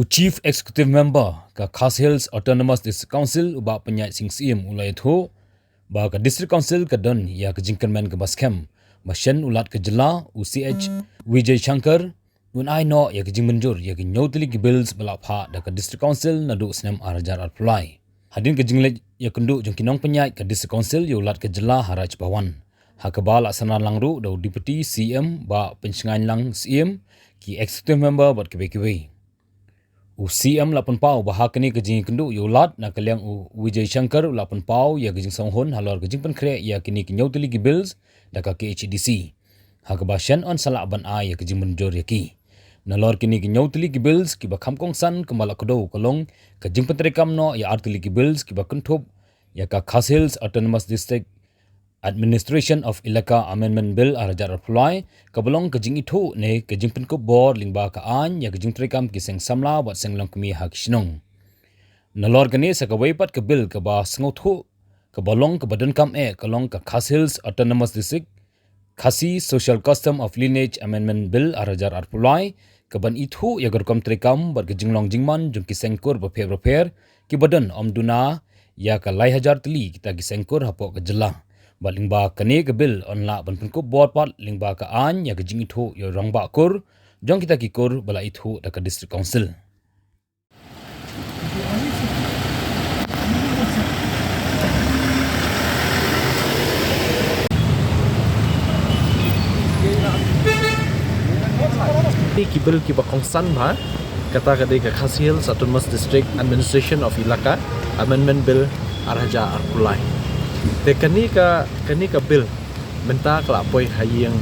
Chief Executive Member ka Khas Hills Autonomous District Council uba penyai sing siem ulai tho ba ka District Council ka don ya ka jingkanman ka baskem masyen ulat ka jela UCH Vijay Shankar un ai no ya ka jingmenjur ya ka nyotli ki bills bala pha da ka District Council na du snem arajar arpulai hadin ka jingle ya kundu jongkinong penyai ka District Council ya ulat ka jela haraj bawan hakaba laksana langru da Deputy CM ba pensingan lang CM ki Executive Member bat kebe-kebe CM 8 pau bahak ni kejing kendu yulat na kaliang Vijay Shankar 8 pau ya kejing songhon halor kejing penkre ya kini kinyau tuli ki bills da ka KHDC hakabasyan on salak ban a ya kejing menjor ya ki nalor kini kinyau tuli ki bills ki bakham kongsan kembala kedo kolong kejing pentrekam no ya artuli ki bills ki bakuntop ya ka Khas Hills Autonomous District Administration of Ilaka Amendment Bill arajar apulai kabalong kejing itu ne kejing penkup board lingba ka an ya kejing trekam kiseng samla wat senglong kemi hak sinong nalor gani sakawai pat ke bill ka ba sengothu kabalong ka badan kam kalong ka Khas Hills Autonomous District Khasi Social Custom of Lineage Amendment Bill arajar apulai kaban itu ya gerkom trekam bar kejing long jingman jung kisengkur beper ki badan omduna ya ka lai hajar teli kita kisengkur hapok ke jelah balingba kane ke bil onla ban penko board pat lingba ka an ya gejing itu yo rangba kur jong kita kikur bala itu da ka District Council ki bil ki bakongsan ba kata kadai ka Khas Hills Autonomous District Administration of Ilaka Amendment Bill araja arpulai te kani ka bil menta kelapoi hayang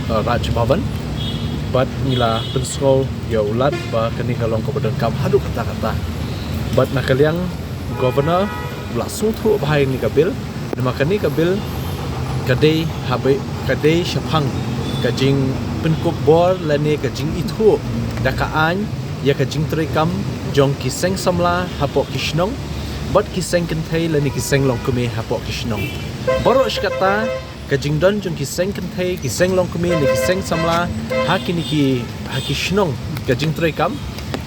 Raj Bhavan bat nila pensol ya ulat ba kani kalong ko badan kam hadu kata bat nakaliang governor langsung thu bahai ni ka bil nama kani ka bil kadai habe kadai syapang kajing penkup bor lane kajing itu dakaan ya kajing trekam jong kiseng samla hapok kisnong bat kiseng kentai lani kiseng long kumi hapok kisnong baro skata kajing don jong kiseng kentai kiseng long kumi ni kiseng samla hakini ki hakisnong kajing trekam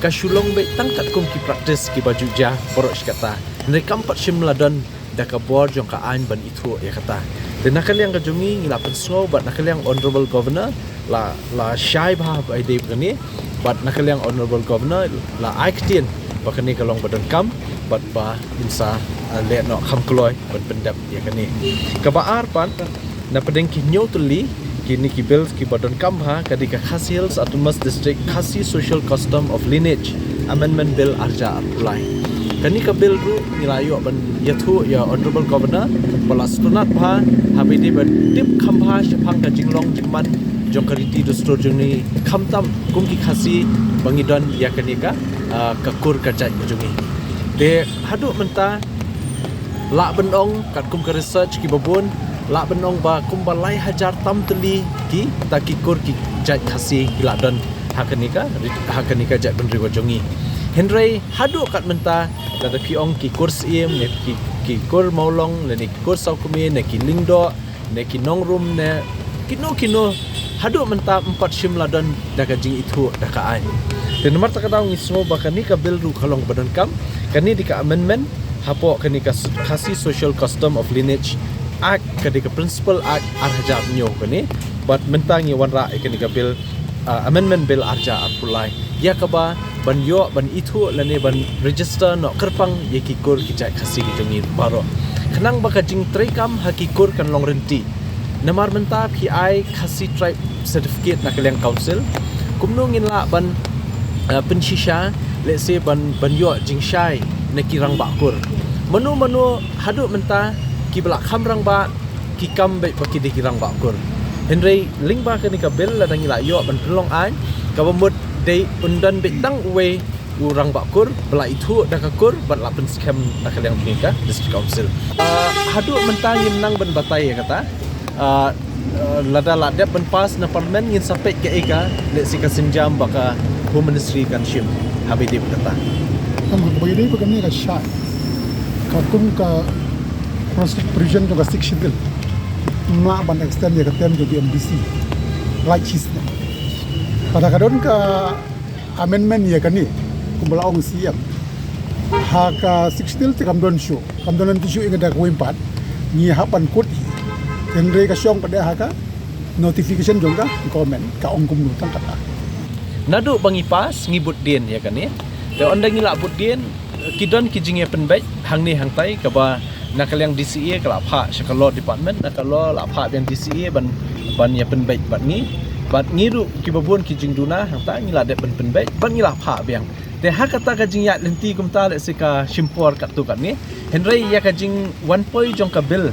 kasulong be tangkat kum ki practice ki baju ja baro skata rekam pat simladon daka bor jong ka an ban itu ya kata dan nakaliang kajungi ngila pensau bat nakaliang honorable governor la syai bah ai de begini bat nakaliang honorable governor la aktien bakani kalong badan kam bat ba insa le no kham kloi ban pendap ya kani kabaar pan na pedeng ki nyotuli kini ki bills ki badan kam ha kadika Khas Hills Autonomous District Khasi Social Custom of Lineage Amendment Bill arja apulai kani ka bill ru nilayo ban yathu ya honorable governor palastunat bha habidi ban tip khambha shapang ka jinglong jingman jongkariti dostor jungni khamtam kumki khasi bangidon ya kanika kakur kajai jungi de hadu menta la benong kat kum ka research ki babun la benong ba kum balai hajar tam teli ki takikur ki jai khasi giladon hakanika jai ben riwa jungi Henry hadu kat menta da piong ki kurs im ne ki kur maulong le ni kur saukumi ne ki lingdo ne ki nongrum ne kino hadu menta 4 simladon daga jing itu daka ai dan nomor takadaw ngismo bakani ka bill ru khalong badan kam kani dika amendment hapo kani ka Khasi Social Custom of Lineage act kani ka principal act arja nyo kani but mentangi wanra kani ka bill amendment bill arja apulai ya kaba ban yo ban itu lane ban register no kerpang yekikur kijak khasi gitungi baro kenang baka jing trekam hakikur kan long renti namar menta PI Khasi Tribe Certificate na kaliang council kumnungin la ban pensisha let's say ban yo jing shai na kirang bakur manu hadu menta ki bala khamrang ba ki kambe baki de kirang bakur Henry lingba kani ka bel la dangi la yo ban pelong ai ka bamut de undan betang uwe urang bakur bala itu dakakur ban la penskam na kaliang tingka district council hadu menta nang ban batai ya kata lada ladap ban pas na parlimen ngin sampai ke ega le sika senjam baka home ministry kan shim habidi berkata हम बगैर बगने का शाह काटुम का प्रिजन जो का शिक्षित दिल ना बन एक्सटेंड ये कतेम जो BMDC लाइक चीज ने pada kadon ka amendment ya kani kumbalaong siam haka 16 te kamdon show kamdonan tishu ingada ko impat ni hapan kutendre ka syong pada haka notification jongka comment ka ongkum nu tang kata nadu bangi pas ngibut din ya kan ni de ondang ngila but din kidon kijinge penbai hang ni hang tai ka ba nakal yang DCA kala pha shakalo department nakalo la pha yang DCA ban ya penbai bat ngiru kibabun kijing duna hang ta ngila de penbai ban ngila pha biang de hakata ka jing ya lenti kumta le sika shimpor kat tu kat ni henry ya ka jing 1 point jong ka bill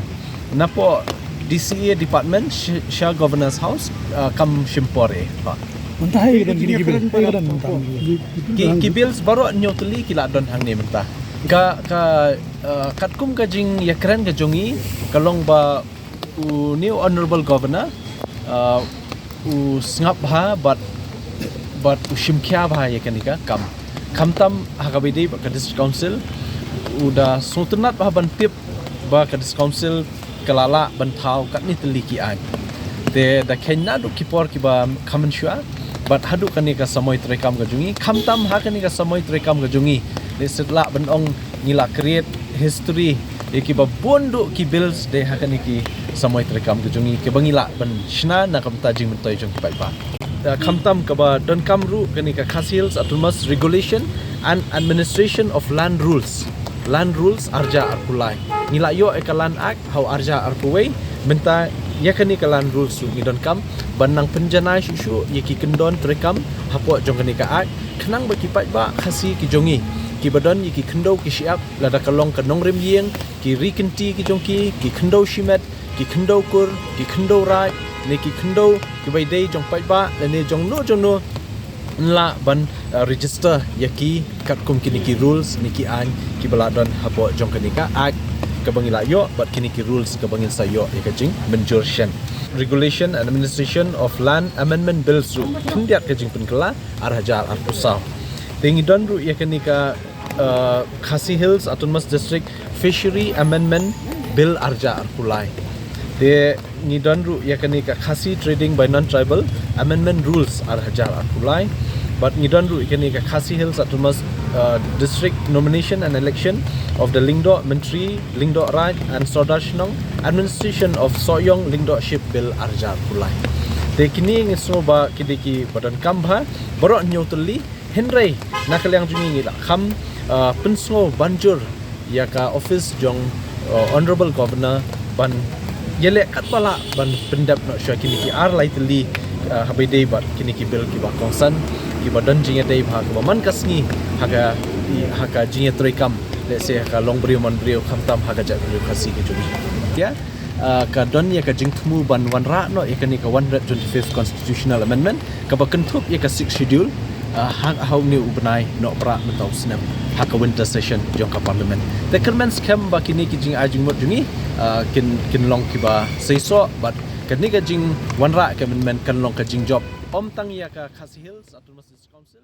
napo DCA department Shah Governance House kam shimpore ha mentah dan gini ki bills baru nyoteli kila don hang ni mentah ka katkum ka jing ya keren ka jongi kalong ba new honorable governor u sngap ha but ushimkya bha ya kanika kamtam hakabidi ka district council udah sultanat bah ban tip ba ka district council kalala ban thau kat ni teliki an te da khenna du kipor ki ba khaman shua but hadu kanika samoy trekam ga jungi kamtam ha kanika samoy trekam ga jungi le setla ban ong ngila create history ki ba bondu ki bills de ha kaniki samoy trekam ga jungi ke bangila ban shna na kamta jing mentoy jong pai ba kamtam kaba don kamru kanika Khasi Hills Autonomous Regulation and Administration of Land Rules arja arkulai ngila yo ekalan act how arja arkuwei benta ya kanika land rules su ngidon kam banang penjana shu yeki kendon trekam hapo jong kanika act khnang ba ki pai ba khasi ki jongi ki badon yeki khndo ki siap lada kalong kanong rem yeng ki rikenti ki jongki ki khndo shimet ki khndo kur ki khndo rai ne ki khndo ki bai dei jong pai ba le ne jong no la ban register yaki kat kum kini ki rules niki an ki baladon hapo jong kanika act ka bangila yo but kini ki rules ka bangil sayo yakajing menjursion regulation and administration of land amendment bill su tindiat kajing penkela arhajar arpusau tingi don ru yakanika Khasi Hills Autonomous District Fishery Amendment Bill arja arkulai de ngidon ru yakanika Khasi Trading by Non-Tribal Amendment Rules arhajar arkulai but ngidon ru yakanika Khasi Hills Autonomous District Nomination and Election of the Lingdo Menteri Lingdo Raj and Sodashnong Administration of Soyong Lingdo Ship Bill arja arkulai de kini ngiso ba kidiki badan kambha borok nyoteli henry nakal yang jungi ngila kham penso banjur yaka office jong honorable governor ban yele katpala ban pendap no sya kini ki ar laiteli habide bat kini ki bill ki ba kongsan ki badan jinga dei bha ka man kasni haka jinga trekam let's say haka long brio man brio khamtam haka ja brio khasi ki jumi ya ka don ya ka jingthmu ban wanra no yakani ka 125th constitutional amendment ka ba kentup ya ka 6th schedule hak hau ni ubnai no pra mentau snap hak winter session jong ka parliament the kermen scam ba kini ki jing ajing mot jungi kin long ki ba seiso but kani ka jing wanra ka men kan long ka jing job om tang ya ka Khasi Hills Autonomous Council